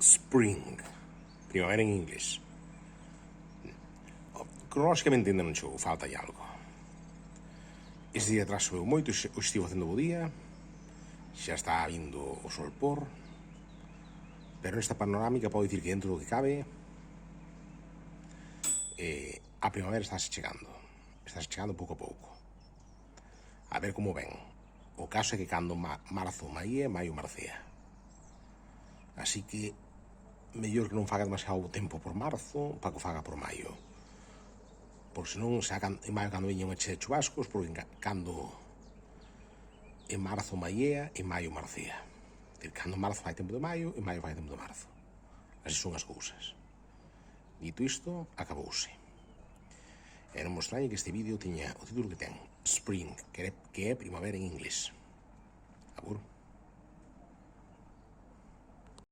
Spring, primavera en inglés. Cronolóxicamente ainda non chegou, falta aí algo. Este día atrás choveu moito, hoxe estivo facendo bo día, xa está vindo o sol por, pero nesta panorámica podo dicir que dentro do que cabe a primavera estáse chegando pouco a pouco. A ver como ven. O caso é que cando marzo maía, maio marcea. Así que mellor que non faga demasiado tempo por marzo para que o faga por maio, porque senón xa en maio cando veña unha chea de chubascos, porque cando en marzo maiea, en maio marcea. Cando en marzo fai tempo de maio, en maio fai tempo de marzo. Así son as cousas. Dito isto, acabouse. E non me extrañe que este vídeo teña o título que ten, Spring, que é primavera en inglés. Abur.